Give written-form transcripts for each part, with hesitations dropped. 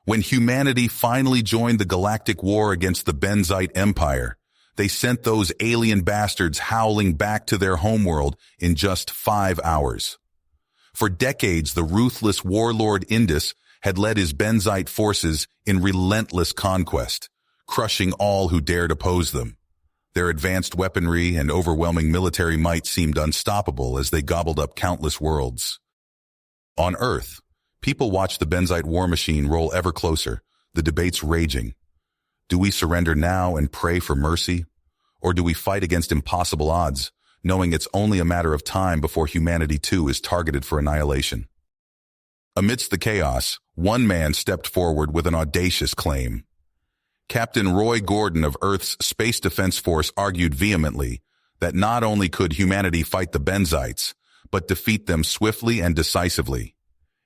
When humanity finally joined the galactic war against the Benzite Empire, they sent those alien bastards howling back to their homeworld in just 5 hours. For decades, the ruthless warlord Indus had led his Benzite forces in relentless conquest, crushing all who dared oppose them. Their advanced weaponry and overwhelming military might seemed unstoppable as they gobbled up countless worlds. On Earth, people watched the Benzite war machine roll ever closer, the debates raging. Do we surrender now and pray for mercy? Or do we fight against impossible odds, knowing it's only a matter of time before humanity too is targeted for annihilation? Amidst the chaos, one man stepped forward with an audacious claim. Captain Roy Gordon of Earth's Space Defense Force argued vehemently that not only could humanity fight the Benzites, but defeat them swiftly and decisively.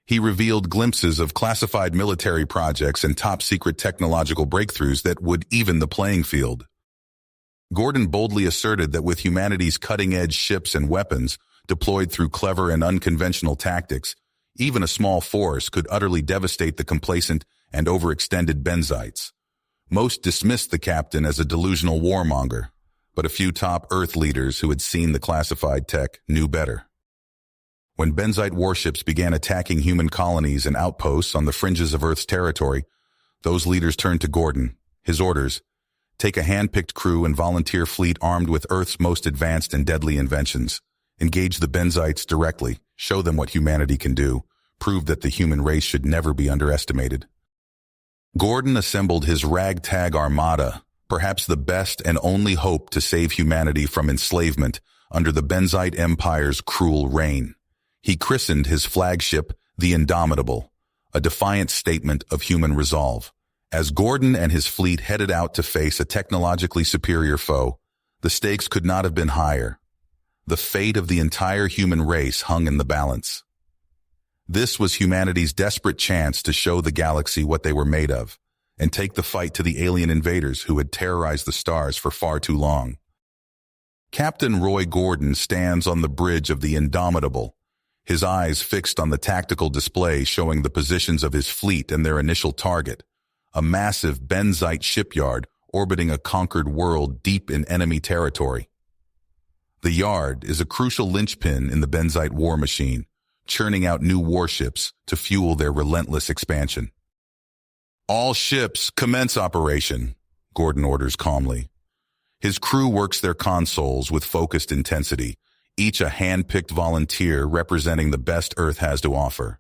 He revealed glimpses of classified military projects and top-secret technological breakthroughs that would even the playing field. Gordon boldly asserted that with humanity's cutting-edge ships and weapons deployed through clever and unconventional tactics, even a small force could utterly devastate the complacent and overextended Benzites. Most dismissed the captain as a delusional warmonger, but a few top Earth leaders who had seen the classified tech knew better. When Benzite warships began attacking human colonies and outposts on the fringes of Earth's territory, those leaders turned to Gordon. His orders: take a hand-picked crew and volunteer fleet armed with Earth's most advanced and deadly inventions. Engage the Benzites directly, show them what humanity can do, prove that the human race should never be underestimated. Gordon assembled his ragtag armada, perhaps the best and only hope to save humanity from enslavement under the Benzite Empire's cruel reign. He christened his flagship the Indomitable, a defiant statement of human resolve. As Gordon and his fleet headed out to face a technologically superior foe, the stakes could not have been higher. The fate of the entire human race hung in the balance. This was humanity's desperate chance to show the galaxy what they were made of, and take the fight to the alien invaders who had terrorized the stars for far too long. Captain Roy Gordon stands on the bridge of the Indomitable, his eyes fixed on the tactical display showing the positions of his fleet and their initial target, a massive Benzite shipyard orbiting a conquered world deep in enemy territory. The yard is a crucial linchpin in the Benzite war machine, churning out new warships to fuel their relentless expansion. All ships commence operation, Gordon orders calmly. His crew works their consoles with focused intensity, each a hand-picked volunteer representing the best Earth has to offer.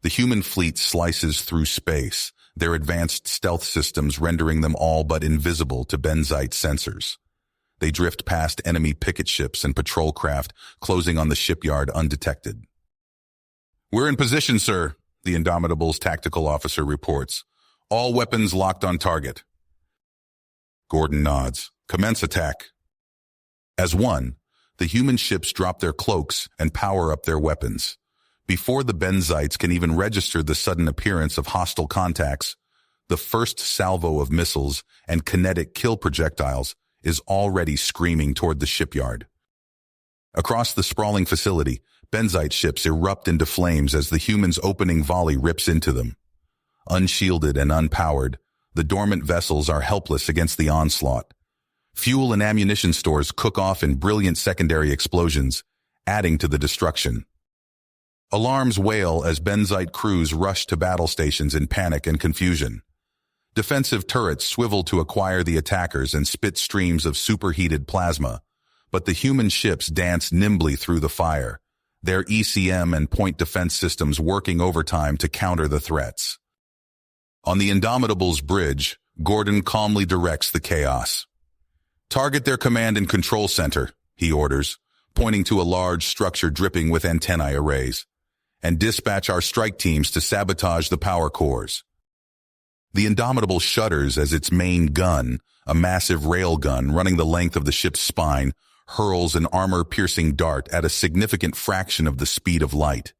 The human fleet slices through space, their advanced stealth systems rendering them all but invisible to Benzite sensors. They drift past enemy picket ships and patrol craft, closing on the shipyard undetected. "We're in position, sir," the Indomitable's tactical officer reports. "All weapons locked on target." Gordon nods. "Commence attack." As one, the human ships drop their cloaks and power up their weapons. Before the Benzites can even register the sudden appearance of hostile contacts, the first salvo of missiles and kinetic kill projectiles is already screaming toward the shipyard. Across the sprawling facility, Benzite ships erupt into flames as the humans' opening volley rips into them. Unshielded and unpowered, the dormant vessels are helpless against the onslaught. Fuel and ammunition stores cook off in brilliant secondary explosions, adding to the destruction. Alarms wail as Benzite crews rush to battle stations in panic and confusion. Defensive turrets swivel to acquire the attackers and spit streams of superheated plasma, but the human ships dance nimbly through the fire, their ECM and point defense systems working overtime to counter the threats. On the Indomitable's bridge, Gordon calmly directs the chaos. "Target their command and control center," he orders, pointing to a large structure dripping with antennae arrays, "and dispatch our strike teams to sabotage the power cores." The Indomitable shudders as its main gun, a massive rail gun running the length of the ship's spine, hurls an armor-piercing dart at a significant fraction of the speed of light.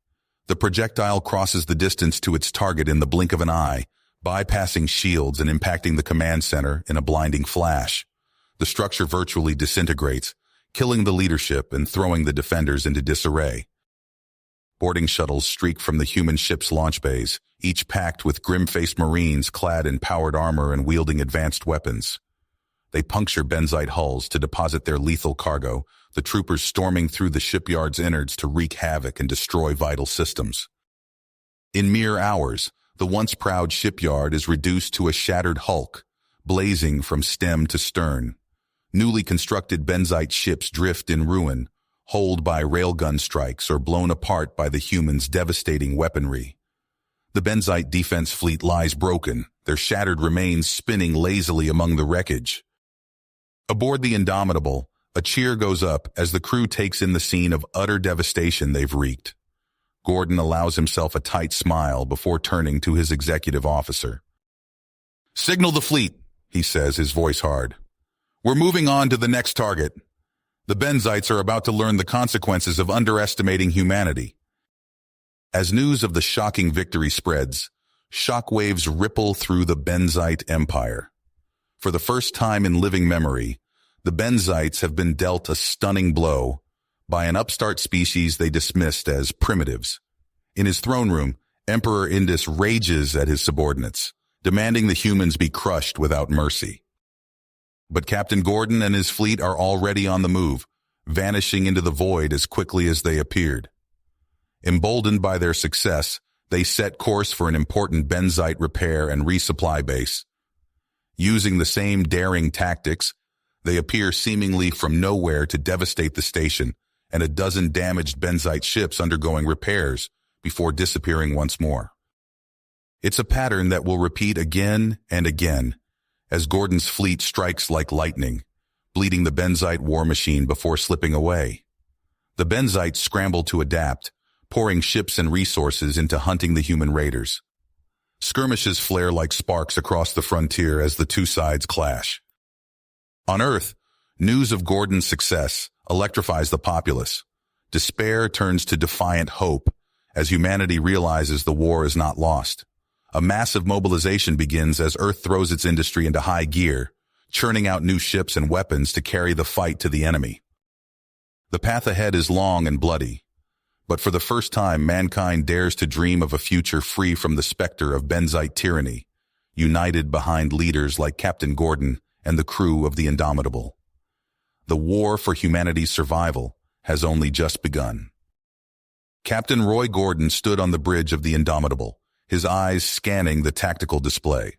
The projectile crosses the distance to its target in the blink of an eye, bypassing shields and impacting the command center in a blinding flash. The structure virtually disintegrates, killing the leadership and throwing the defenders into disarray. Boarding shuttles streak from the human ship's launch bays, each packed with grim-faced Marines clad in powered armor and wielding advanced weapons. They puncture benzite hulls to deposit their lethal cargo, the troopers storming through the shipyard's innards to wreak havoc and destroy vital systems. In mere hours, the once proud shipyard is reduced to a shattered hulk, blazing from stem to stern. Newly constructed benzite ships drift in ruin, holed by railgun strikes or blown apart by the humans' devastating weaponry. The benzite defense fleet lies broken, their shattered remains spinning lazily among the wreckage. Aboard the Indomitable, a cheer goes up as the crew takes in the scene of utter devastation they've wreaked. Gordon allows himself a tight smile before turning to his executive officer. "Signal the fleet," he says, his voice hard. "We're moving on to the next target. The benzites are about to learn the consequences of underestimating humanity." As news of the shocking victory spreads, shockwaves ripple through the benzite empire. For the first time in living memory, the benzites have been dealt a stunning blow by an upstart species they dismissed as primitives. In his throne room, Emperor Indus rages at his subordinates, demanding the humans be crushed without mercy. But Captain Gordon and his fleet are already on the move, vanishing into the void as quickly as they appeared. Emboldened by their success, they set course for an important benzite repair and resupply base. Using the same daring tactics, they appear seemingly from nowhere to devastate the station and a dozen damaged benzite ships undergoing repairs before disappearing once more. It's a pattern that will repeat again and again as Gordon's fleet strikes like lightning, bleeding the benzite war machine before slipping away. The benzites scramble to adapt, pouring ships and resources into hunting the human raiders. Skirmishes flare like sparks across the frontier as the two sides clash. On Earth, news of Gordon's success electrifies the populace. Despair turns to defiant hope as humanity realizes the war is not lost. A massive mobilization begins as Earth throws its industry into high gear, churning out new ships and weapons to carry the fight to the enemy. The path ahead is long and bloody, but for the first time mankind dares to dream of a future free from the specter of benzite tyranny, united behind leaders like Captain Gordon and the crew of the Indomitable. The war for humanity's survival has only just begun. Captain Roy Gordon stood on the bridge of the Indomitable, his eyes scanning the tactical display.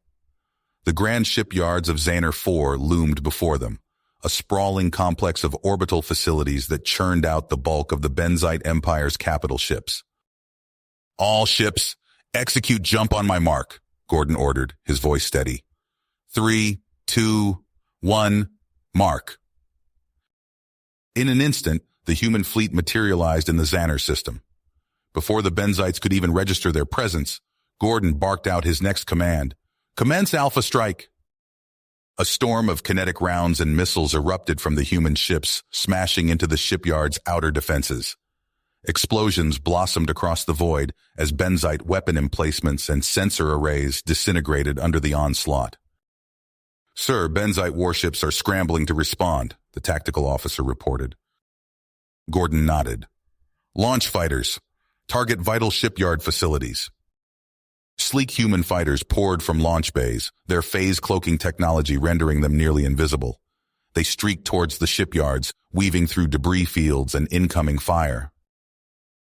The grand shipyards of Zaner 4 loomed before them, a sprawling complex of orbital facilities that churned out the bulk of the Benzite Empire's capital ships. "All ships, execute jump on my mark," Gordon ordered, his voice steady. 3, 2, 1, mark. In an instant, the human fleet materialized in the Zaner system. Before the Benzites could even register their presence, Gordon barked out his next command: "Commence Alpha Strike!" A storm of kinetic rounds and missiles erupted from the human ships, smashing into the shipyard's outer defenses. Explosions blossomed across the void as Benzite weapon emplacements and sensor arrays disintegrated under the onslaught. "Sir, Benzite warships are scrambling to respond," the tactical officer reported. Gordon nodded. "Launch fighters. Target vital shipyard facilities." Sleek human fighters poured from launch bays, their phase-cloaking technology rendering them nearly invisible. They streaked towards the shipyards, weaving through debris fields and incoming fire.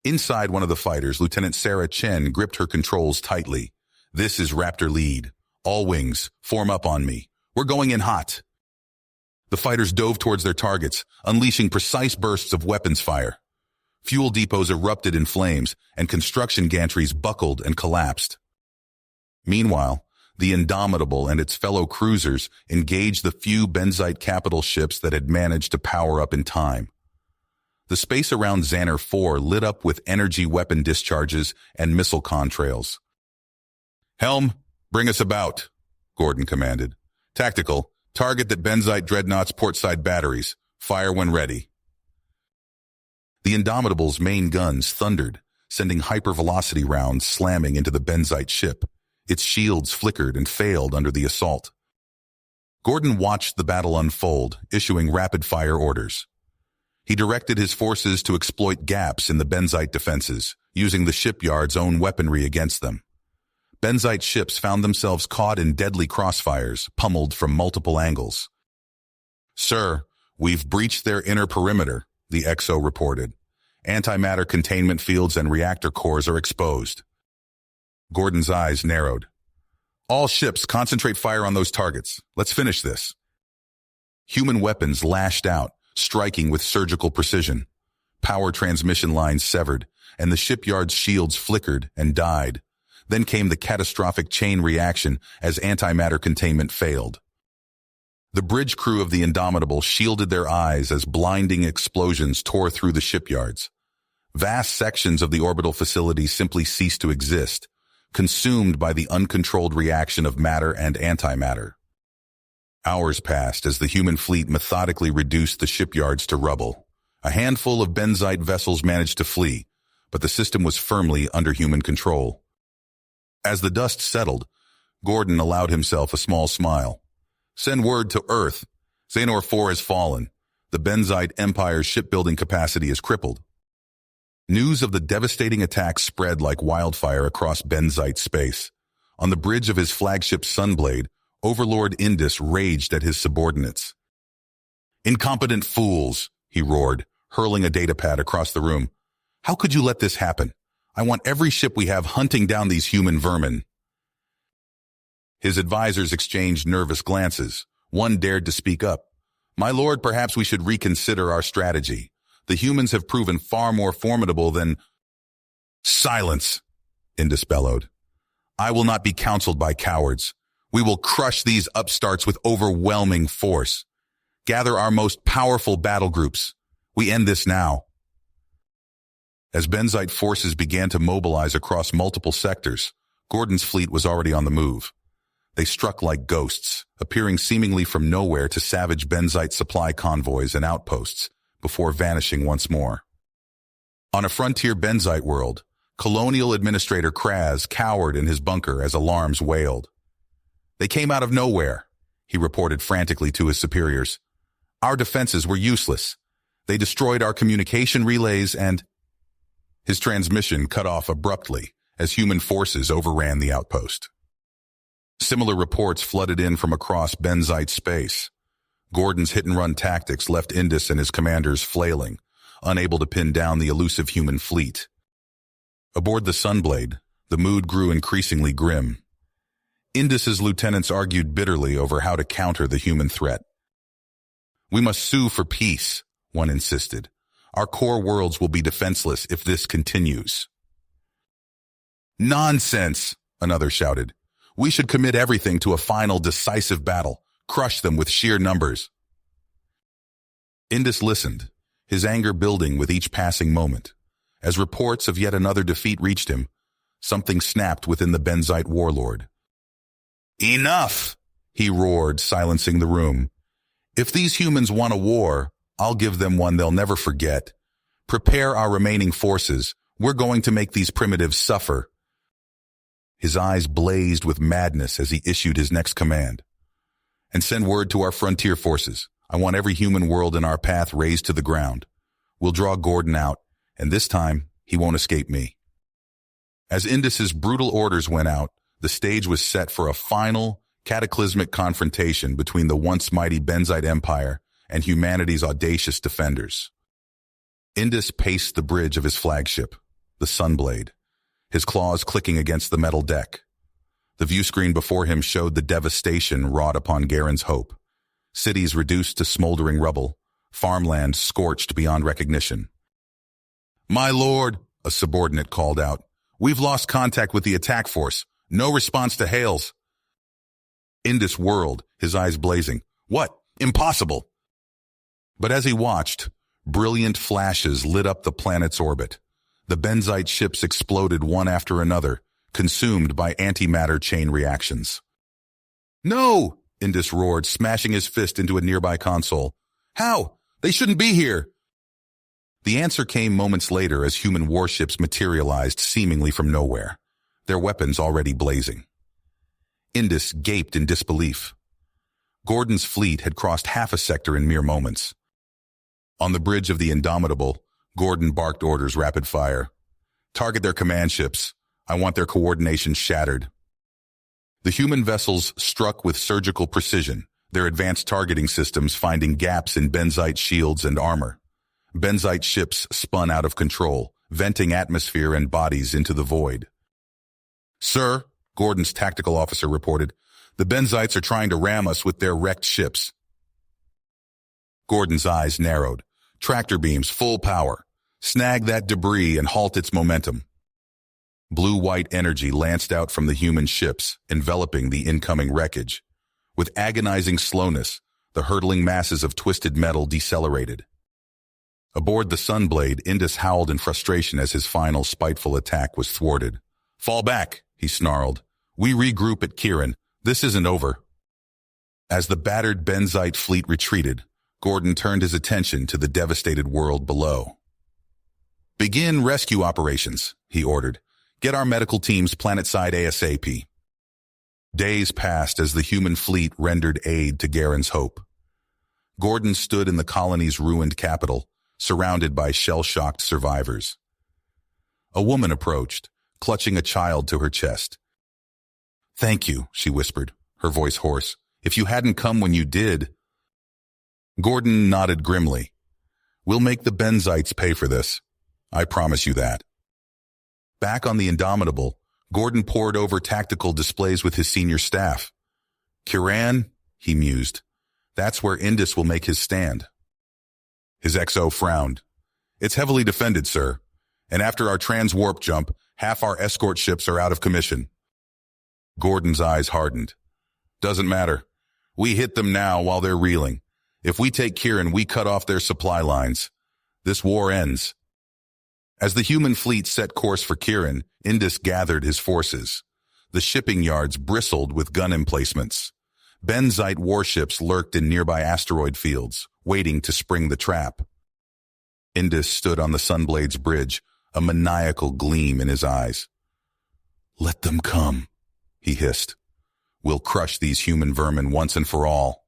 Inside one of the fighters, Lieutenant Sarah Chen gripped her controls tightly. "This is Raptor Lead. All wings, form up on me. We're going in hot." The fighters dove towards their targets, unleashing precise bursts of weapons fire. Fuel depots erupted in flames, and construction gantries buckled and collapsed. Meanwhile, the Indomitable and its fellow cruisers engaged the few Benzite capital ships that had managed to power up in time. The space around Zaner 4 lit up with energy weapon discharges and missile contrails. "Helm, bring us about," Gordon commanded. "Tactical, target that Benzite Dreadnought's portside batteries. Fire when ready." The Indomitable's main guns thundered, sending hypervelocity rounds slamming into the Benzite ship. Its shields flickered and failed under the assault. Gordon watched the battle unfold, issuing rapid-fire orders. He directed his forces to exploit gaps in the Benzite defenses, using the shipyard's own weaponry against them. Benzite ships found themselves caught in deadly crossfires, pummeled from multiple angles. "Sir, we've breached their inner perimeter," the XO reported. "Antimatter containment fields and reactor cores are exposed." Gordon's eyes narrowed. "All ships, concentrate fire on those targets. Let's finish this." Human weapons lashed out, striking with surgical precision. Power transmission lines severed, and the shipyard's shields flickered and died. Then came the catastrophic chain reaction as antimatter containment failed. The bridge crew of the Indomitable shielded their eyes as blinding explosions tore through the shipyards. Vast sections of the orbital facility simply ceased to exist, consumed by the uncontrolled reaction of matter and antimatter. Hours passed as the human fleet methodically reduced the shipyards to rubble. A handful of Benzite vessels managed to flee, but the system was firmly under human control. As the dust settled, Gordon allowed himself a small smile. "Send word to Earth. Xanor 4 has fallen. The Benzite Empire's shipbuilding capacity is crippled." News of the devastating attack spread like wildfire across Benzite space. On the bridge of his flagship Sunblade, Overlord Indus raged at his subordinates. "Incompetent fools," he roared, hurling a datapad across the room. "How could you let this happen? I want every ship we have hunting down these human vermin." His advisors exchanged nervous glances. One dared to speak up. "My lord, perhaps we should reconsider our strategy. The humans have proven far more formidable than—" "Silence," Indus bellowed. "I will not be counseled by cowards. We will crush these upstarts with overwhelming force. Gather our most powerful battle groups. We end this now." As Benzite forces began to mobilize across multiple sectors, Gordon's fleet was already on the move. They struck like ghosts, appearing seemingly from nowhere to savage Benzite supply convoys and outposts, before vanishing once more. On a frontier Benzite world, Colonial Administrator Kraz cowered in his bunker as alarms wailed. "They came out of nowhere," he reported frantically to his superiors. "Our defenses were useless. They destroyed our communication relays and—" His transmission cut off abruptly as human forces overran the outpost. Similar reports flooded in from across Benzite space. Gordon's hit-and-run tactics left Indus and his commanders flailing, unable to pin down the elusive human fleet. Aboard the Sunblade, the mood grew increasingly grim. Indus's lieutenants argued bitterly over how to counter the human threat. "We must sue for peace," one insisted. "Our core worlds will be defenseless if this continues." "Nonsense," another shouted. "We should commit everything to a final decisive battle, crush them with sheer numbers." Indus listened, his anger building with each passing moment. As reports of yet another defeat reached him, something snapped within the Benzite warlord. "Enough!" he roared, silencing the room. "If these humans want a war, I'll give them one they'll never forget. Prepare our remaining forces. We're going to make these primitives suffer." His eyes blazed with madness as he issued his next command. "And send word to our frontier forces. I want every human world in our path razed to the ground. We'll draw Gordon out, and this time he won't escape me." As Indus's brutal orders went out, the stage was set for a final, cataclysmic confrontation between the once mighty Benzite Empire and humanity's audacious defenders. Indus paced the bridge of his flagship, the Sunblade, his claws clicking against the metal deck. The viewscreen before him showed the devastation wrought upon Garen's hope. Cities reduced to smoldering rubble, farmland scorched beyond recognition. "My lord," a subordinate called out, "we've lost contact with the attack force. No response to hails." Indus whirled, his eyes blazing. "What? Impossible!" But as he watched, brilliant flashes lit up the planet's orbit. The Benzite ships exploded one after another, consumed by antimatter chain reactions. "No!" Indus roared, smashing his fist into a nearby console. "How? They shouldn't be here!" The answer came moments later as human warships materialized seemingly from nowhere, their weapons already blazing. Indus gaped in disbelief. Gordon's fleet had crossed half a sector in mere moments. On the bridge of the Indomitable, Gordon barked orders rapid fire. Target their command ships. I want their coordination shattered. The human vessels struck with surgical precision, their advanced targeting systems finding gaps in Benzite shields and armor. Benzite ships spun out of control, venting atmosphere and bodies into the void. "Sir," Gordon's tactical officer reported, "the Benzites are trying to ram us with their wrecked ships." Gordon's eyes narrowed. Tractor beams, full power. Snag that debris and halt its momentum. Blue-white energy lanced out from the human ships, enveloping the incoming wreckage. With agonizing slowness, the hurtling masses of twisted metal decelerated. Aboard the Sunblade, Indus howled in frustration as his final spiteful attack was thwarted. "Fall back," he snarled. "We regroup at Kirin. This isn't over." As the battered Benzite fleet retreated, Gordon turned his attention to the devastated world below. "Begin rescue operations," he ordered. "Get our medical teams planetside ASAP." Days passed as the human fleet rendered aid to Garen's Hope. Gordon stood in the colony's ruined capital, surrounded by shell-shocked survivors. A woman approached, clutching a child to her chest. "Thank you," she whispered, her voice hoarse. "If you hadn't come when you did—" Gordon nodded grimly. "We'll make the Benzites pay for this. I promise you that." Back on the Indomitable, Gordon pored over tactical displays with his senior staff. "Kiran," he mused. "That's where Indus will make his stand." His XO frowned. "It's heavily defended, sir. And after our trans-warp jump, half our escort ships are out of commission." Gordon's eyes hardened. "Doesn't matter. We hit them now while they're reeling. If we take Kirin, we cut off their supply lines. This war ends." As the human fleet set course for Kirin, Indus gathered his forces. The shipping yards bristled with gun emplacements. Benzite warships lurked in nearby asteroid fields, waiting to spring the trap. Indus stood on the Sunblade's bridge, a maniacal gleam in his eyes. "Let them come," he hissed. "We'll crush these human vermin once and for all."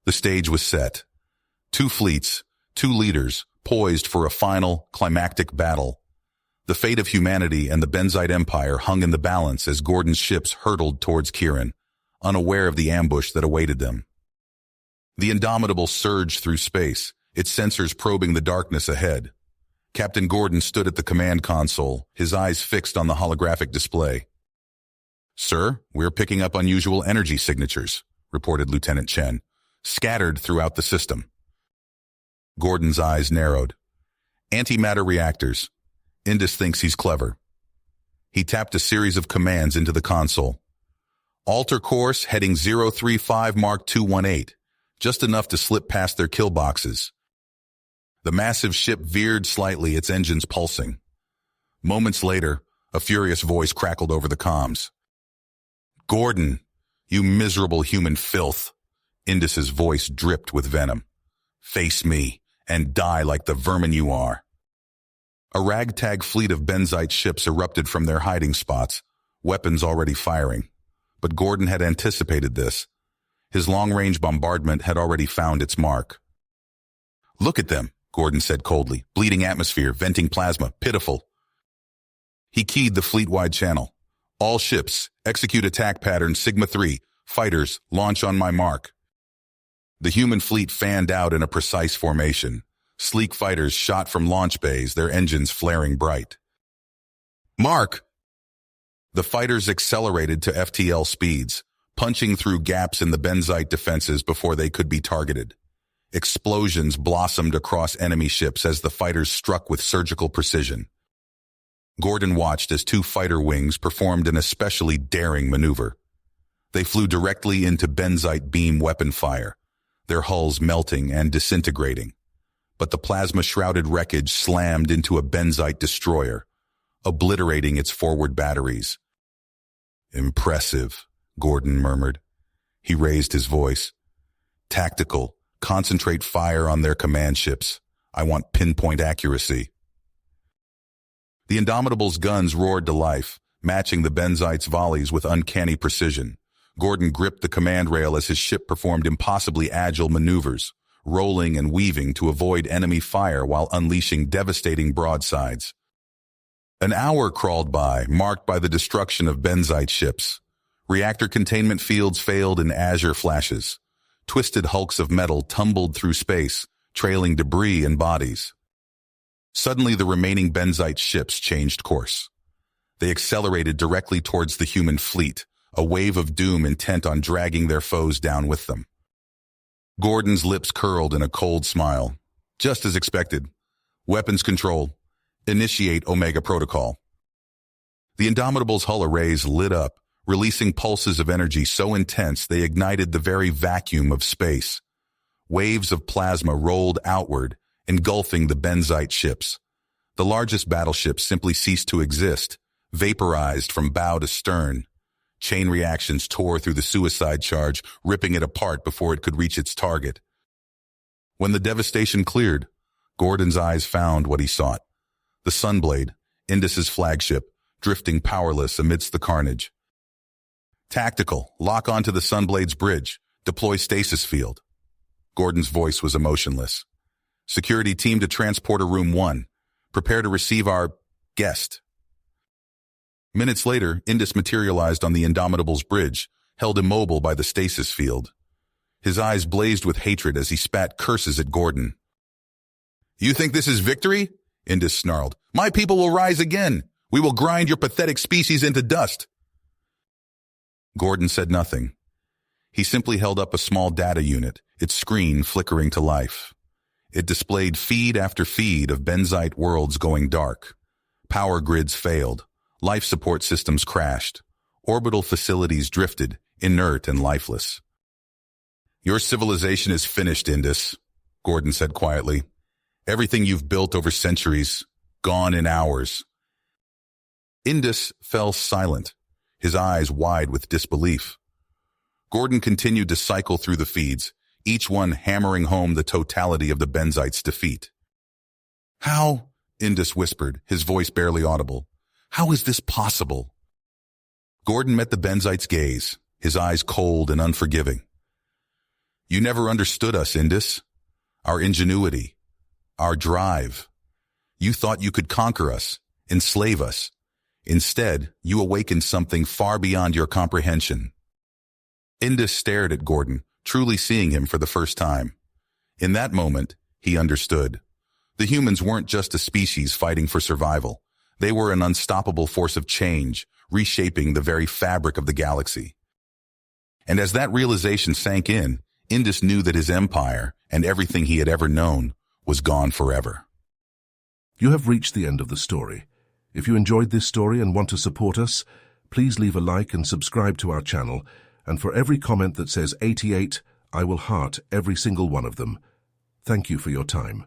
The stage was set. Two fleets, two leaders, poised for a final, climactic battle. The fate of humanity and the Benzite Empire hung in the balance as Gordon's ships hurtled towards Kirin, unaware of the ambush that awaited them. The Indomitable surged through space, its sensors probing the darkness ahead. Captain Gordon stood at the command console, his eyes fixed on the holographic display. "Sir, we're picking up unusual energy signatures," reported Lieutenant Chen, "scattered throughout the system." Gordon's eyes narrowed. "Antimatter reactors. Indus thinks he's clever." He tapped a series of commands into the console. "Alter course heading 035 Mark 218, just enough to slip past their kill boxes." The massive ship veered slightly, its engines pulsing. Moments later, a furious voice crackled over the comms. "Gordon, you miserable human filth." Indus's voice dripped with venom. "Face me and die like the vermin you are." A ragtag fleet of Benzite ships erupted from their hiding spots, weapons already firing. But Gordon had anticipated this. His long-range bombardment had already found its mark. "Look at them," Gordon said coldly. "Bleeding atmosphere, venting plasma, pitiful." He keyed the fleet-wide channel. "All ships, execute attack pattern Sigma 3. Fighters, launch on my mark." The human fleet fanned out in a precise formation. Sleek fighters shot from launch bays, their engines flaring bright. "Mark!" The fighters accelerated to FTL speeds, punching through gaps in the Benzite defenses before they could be targeted. Explosions blossomed across enemy ships as the fighters struck with surgical precision. Gordon watched as two fighter wings performed an especially daring maneuver. They flew directly into Benzite beam weapon fire, their hulls melting and disintegrating. But the plasma-shrouded wreckage slammed into a Benzite destroyer, obliterating its forward batteries. "Impressive," Gordon murmured. He raised his voice. "Tactical, concentrate fire on their command ships. I want pinpoint accuracy." The Indomitable's guns roared to life, matching the Benzite's volleys with uncanny precision. Gordon gripped the command rail as his ship performed impossibly agile maneuvers, rolling and weaving to avoid enemy fire while unleashing devastating broadsides. An hour crawled by, marked by the destruction of Benzite ships. Reactor containment fields failed in azure flashes. Twisted hulks of metal tumbled through space, trailing debris and bodies. Suddenly, the remaining Benzite ships changed course. They accelerated directly towards the human fleet, a wave of doom intent on dragging their foes down with them. Gordon's lips curled in a cold smile. Just as expected. Weapons control. Initiate Omega Protocol. The Indomitable's hull arrays lit up, releasing pulses of energy so intense they ignited the very vacuum of space. Waves of plasma rolled outward, engulfing the Benzite ships. The largest battleships simply ceased to exist, vaporized from bow to stern. Chain reactions tore through the suicide charge, ripping it apart before it could reach its target. When the devastation cleared, Gordon's eyes found what he sought. The Sunblade, Indus's flagship, drifting powerless amidst the carnage. Tactical, lock onto the Sunblade's bridge, deploy stasis field. Gordon's voice was emotionless. Security team to Transporter Room 1. Prepare to receive our guest. Minutes later, Indus materialized on the Indomitable's bridge, held immobile by the stasis field. His eyes blazed with hatred as he spat curses at Gordon. "You think this is victory?" Indus snarled. "My people will rise again. We will grind your pathetic species into dust." Gordon said nothing. He simply held up a small data unit, its screen flickering to life. It displayed feed after feed of Benzite worlds going dark. Power grids failed. Life support systems crashed. Orbital facilities drifted, inert and lifeless. "Your civilization is finished, Indus," Gordon said quietly. "Everything you've built over centuries, gone in hours." Indus fell silent, his eyes wide with disbelief. Gordon continued to cycle through the feeds, each one hammering home the totality of the Benzite's defeat. "How?" Indus whispered, his voice barely audible. "How is this possible?" Gordon met the Benzite's gaze, his eyes cold and unforgiving. "You never understood us, Indus. Our ingenuity, our drive. You thought you could conquer us, enslave us. Instead, you awakened something far beyond your comprehension." Indus stared at Gordon, truly seeing him for the first time. In that moment, he understood. The humans weren't just a species fighting for survival. They were an unstoppable force of change, reshaping the very fabric of the galaxy. And as that realization sank in, Indus knew that his empire, and everything he had ever known, was gone forever. You have reached the end of the story. If you enjoyed this story and want to support us, please leave a like and subscribe to our channel, and for every comment that says 88, I will heart every single one of them. Thank you for your time.